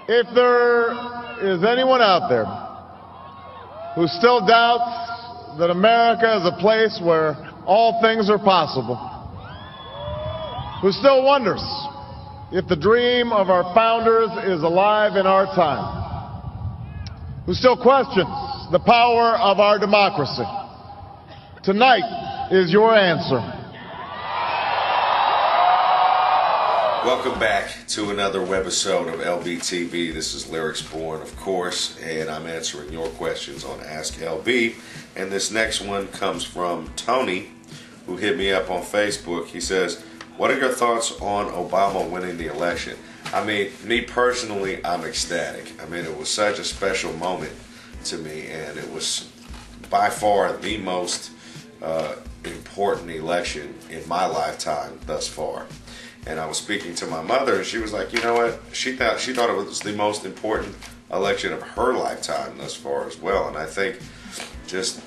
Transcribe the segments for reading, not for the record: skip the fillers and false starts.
If there is anyone out there who still doubts that America is a place where all things are possible, who still wonders if the dream of our founders is alive in our time, who still questions the power of our democracy, tonight is your answer. Welcome back to another webisode of LBTV. This is Lyrics Born, of course, and I'm answering your questions on AskLB. And this next one comes from Tony, who hit me up on Facebook. He says, what are your thoughts on Obama winning the election? I mean, me personally, I'm ecstatic. I mean, it was such a special moment to me, and it was by far the most important election in my lifetime thus far. And I was speaking to my mother, and she was like, you know what? She thought it was the most important election of her lifetime thus far as well. And I think just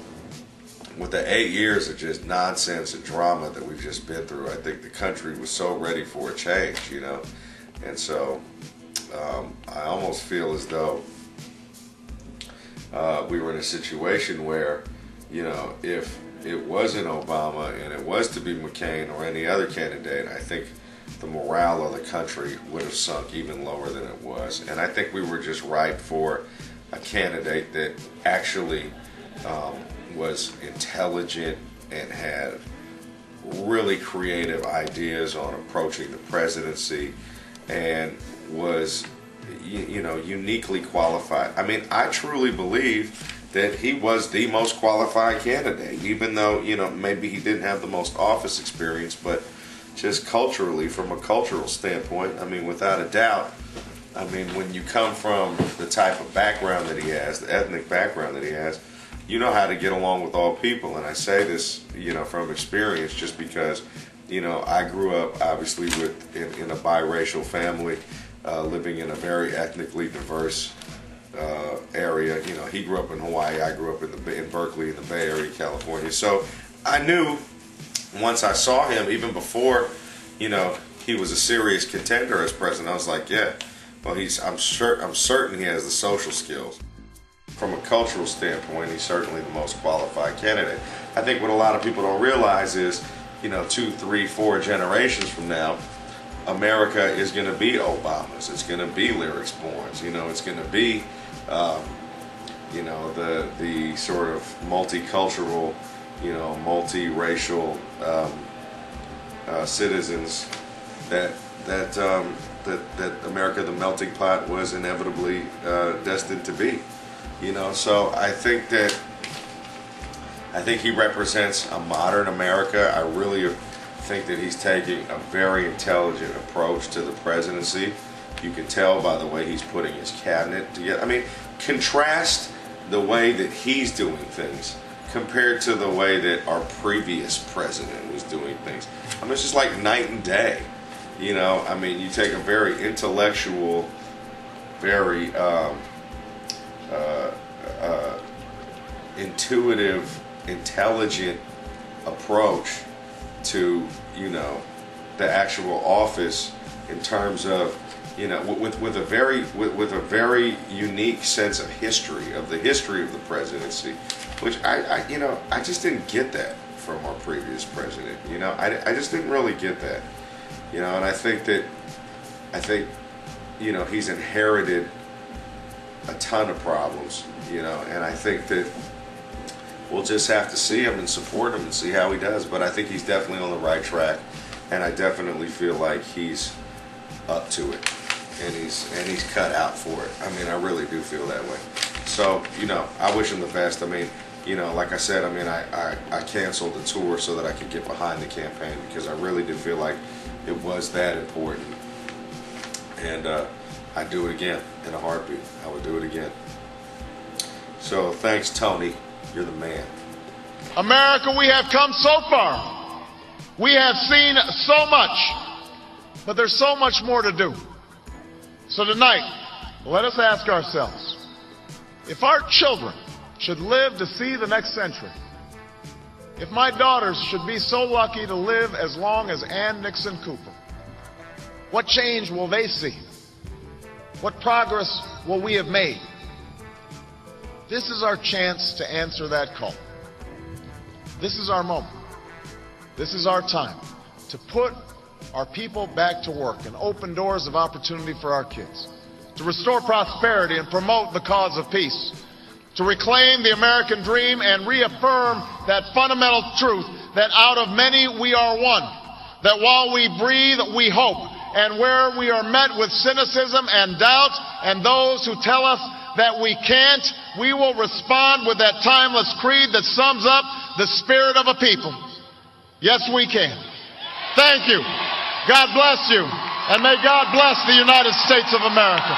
with the 8 years of just nonsense and drama that we've just been through, I think the country was so ready for a change, you know. And so I almost feel as though we were in a situation where, you know, if it wasn't Obama and it was to be McCain or any other candidate, I think the morale of the country would have sunk even lower than it was. And I think we were just ripe for a candidate that actually was intelligent and had really creative ideas on approaching the presidency and was, you know, uniquely qualified. I mean, I truly believe that he was the most qualified candidate, even though, you know, maybe he didn't have the most office experience, but just culturally, from a cultural standpoint, I mean, without a doubt, I mean, when you come from the type of background that he has, the ethnic background that he has, you know how to get along with all people. And I say this, you know, from experience, just because, you know, I grew up obviously in a biracial family, living in a very ethnically diverse area. You know, he grew up in Hawaii, I grew up in Berkeley, in the Bay Area, California. So I knew once I saw him, even before, you know, he was a serious contender as president, I was like, yeah, well, I'm certain he has the social skills. From a cultural standpoint, he's certainly the most qualified candidate. I think what a lot of people don't realize is, you know, 2, 3, 4 generations from now, America is going to be Obama's. It's going to be Lyrics Born's. You know, it's going to be, you know, the sort of multicultural, you know, multiracial citizens that America, the melting pot, was inevitably destined to be. You know, so I think he represents a modern America. I really think that he's taking a very intelligent approach to the presidency. You can tell by the way he's putting his cabinet together. I mean, contrast the way that he's doing things compared to the way that our previous president was doing things. I mean, it's just like night and day. You know, I mean, you take a very intellectual, very intuitive, intelligent approach to, you know, the actual office in terms of, you know, with a very unique sense of history, of the history of the presidency, which you know, I just didn't get that from our previous president. You know, I just didn't really get that. You know, and I think, you know, he's inherited a ton of problems, you know, and I think that we'll just have to see him and support him and see how he does. But I think he's definitely on the right track, and I definitely feel like he's up to it, and he's cut out for it. I mean, I really do feel that way. So, you know, I wish him the best. I mean, you know, like I said, I mean, I canceled the tour so that I could get behind the campaign, because I really did feel like it was that important. And I'd do it again in a heartbeat. I would do it again. So thanks, Tony. You're the man. America, we have come so far. We have seen so much, but there's so much more to do. So tonight, let us ask ourselves, if our children should live to see the next century, if my daughters should be so lucky to live as long as Ann Nixon Cooper, what change will they see? What progress will we have made? This is our chance to answer that call. This is our moment. This is our time to put our people back to work and open doors of opportunity for our kids, to restore prosperity and promote the cause of peace, to reclaim the American dream and reaffirm that fundamental truth that out of many we are one, that while we breathe, we hope, and where we are met with cynicism and doubt and those who tell us that we can't, we will respond with that timeless creed that sums up the spirit of a people. Yes, we can. Thank you. God bless you. And may God bless the United States of America.